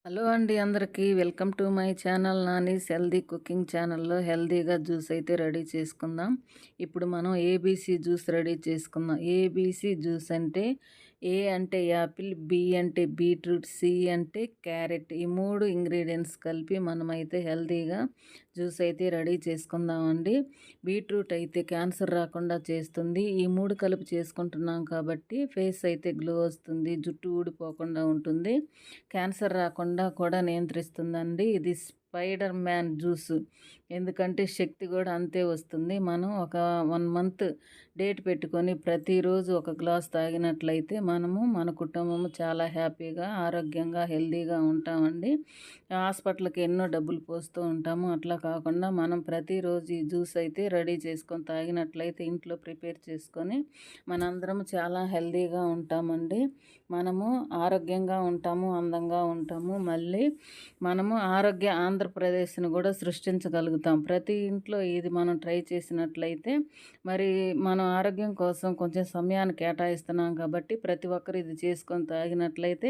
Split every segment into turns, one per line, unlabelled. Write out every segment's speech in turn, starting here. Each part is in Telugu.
హలో అండి అందరికీ welcome to my channel Nani's healthy cooking ఛానల్లో హెల్దీగా జ్యూస్ అయితే రెడీ చేసుకుందాం. ఇప్పుడు మనం ఏబీసీ జ్యూస్ రెడీ చేసుకుందాం. ఏబీసీ జ్యూస్ అంటే ఏ అంటే యాపిల్, బి అంటే బీట్రూట్, సి అంటే క్యారెట్, ఈ 3 ఇంగ్రీడియంట్స్ కలిపి మనమైతే హెల్దీగా జ్యూస్ అయితే రెడీ చేసుకుందామండి. బీట్రూట్ అయితే క్యాన్సర్ రాకుండా చేస్తుంది. ఈ 3 కలిపి చేసుకుంటున్నాం కాబట్టి ఫేస్ అయితే గ్లో వస్తుంది, జుట్టు ఊడిపోకుండా ఉంటుంది, క్యాన్సర్ రాకుండా కూడా నియంత్రిస్తుందండి. ఇది స్పైడర్ మ్యాన్ జ్యూస్, ఎందుకంటే శక్తి కూడా అంతే వస్తుంది. మనం ఒక 1 మంత్ డేట్ పెట్టుకొని ప్రతిరోజు ఒక గ్లాస్ తాగినట్లయితే మనము మన కుటుంబము చాలా హ్యాపీగా, ఆరోగ్యంగా, హెల్దీగా ఉంటామండి. హాస్పిటల్కి ఎన్నో డబ్బులు పోస్తూ ఉంటాము. అట్లా కాకుండా మనం ప్రతిరోజు ఈ జ్యూస్ అయితే రెడీ చేసుకొని తాగినట్లయితే, ఇంట్లో ప్రిపేర్ చేసుకొని మనందరం చాలా హెల్దీగా ఉంటామండి. మనము ఆరోగ్యంగా ఉంటాము, అందంగా ఉంటాము. మళ్ళీ మనము ఆంధ్రప్రదేశ్ను కూడా సృష్టించగలుగుతాం. ప్రతి ఇంట్లో ఇది మనం ట్రై చేసినట్లయితే, మరి మనం ఆరోగ్యం కోసం కొంచెం సమయాన్ని కేటాయిస్తున్నాం కాబట్టి ప్రతి ఒక్కరు ఇది చేసుకొని తాగినట్లయితే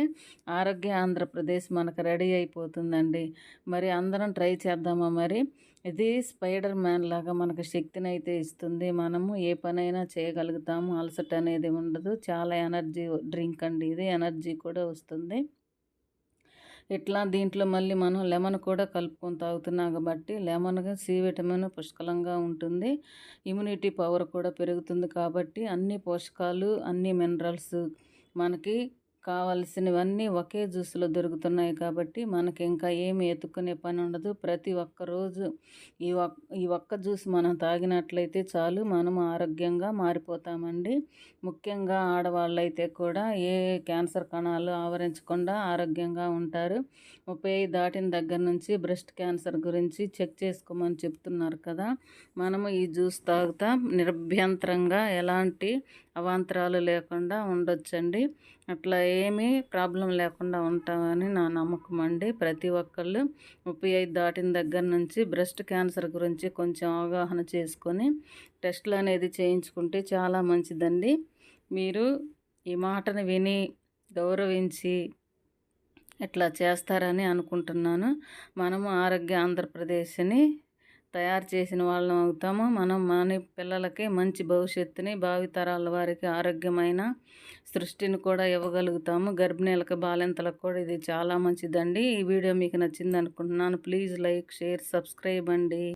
ఆంధ్రప్రదేశ్ మనకు రెడీ అయిపోతుందండి. మరి అందరం ట్రై చేద్దామా? మరి ఇది స్పైడర్ మ్యాన్ లాగా మనకు శక్తిని అయితే ఇస్తుంది. మనము ఏ పనైనా చేయగలుగుతాము, అలసట అనేది ఉండదు. చాలా ఎనర్జీ డ్రింక్ అండి ఇది, ఎనర్జీ కూడా వస్తుంది. ఇట్లా దీంట్లో మళ్ళీ మనం లెమన్ కూడా కలుపుకొని తాగుతున్నాం కాబట్టి లెమన్గా సి విటమిన్ పుష్కలంగా ఉంటుంది. ఇమ్యూనిటీ పవర్ కూడా పెరుగుతుంది కాబట్టి అన్ని పోషకాలు, అన్ని మినరల్స్ మనకి కావాల్సినవన్నీ ఒకే జ్యూస్లో దొరుకుతున్నాయి కాబట్టి మనకి ఇంకా ఏమి ఎత్తుక్కునే పని ఉండదు. ప్రతి ఒక్క రోజు ఈ ఒక్క జ్యూస్ మనం తాగినట్లయితే చాలు, మనం ఆరోగ్యంగా మారిపోతామండి. ముఖ్యంగా ఆడవాళ్ళైతే కూడా ఏ క్యాన్సర్ కణాలు ఆవరించకుండా ఆరోగ్యంగా ఉంటారు. 35 దాటిన దగ్గర నుంచి బ్రెస్ట్ క్యాన్సర్ గురించి చెక్ చేసుకోమని చెప్తున్నారు కదా. మనము ఈ జ్యూస్ తాగుతా నిరభ్యంతరంగా ఎలాంటి అవాంతరాలు లేకుండా ఉండొచ్చండి. అట్లా ఏమీ ప్రాబ్లం లేకుండా ఉంటామని నా నమ్మకం అండి. ప్రతి ఒక్కళ్ళు 35 దాటిన దగ్గర నుంచి బ్రెస్ట్ క్యాన్సర్ గురించి కొంచెం అవగాహన చేసుకొని టెస్టులు అనేది చేయించుకుంటే చాలా మంచిదండి. మీరు ఈ మాటను విని గౌరవించి ఇట్లా చేస్తారని అనుకుంటున్నాను. మనము ఆంధ్రప్రదేశ్ని తయారు చేసిన వాళ్ళం అవుతాము. మనం మన పిల్లలకి మంచి భవిష్యత్తుని, భావితరాల వారికి ఆరోగ్యమైన సృష్టిని కూడా ఇవ్వగలుగుతాము. గర్భిణీలకు, బాలింతలకు కూడా ఇది చాలా మంచిదండి. ఈ వీడియో మీకు నచ్చింది అనుకుంటున్నాను. ప్లీజ్ లైక్, షేర్, సబ్స్క్రైబ్ అండి.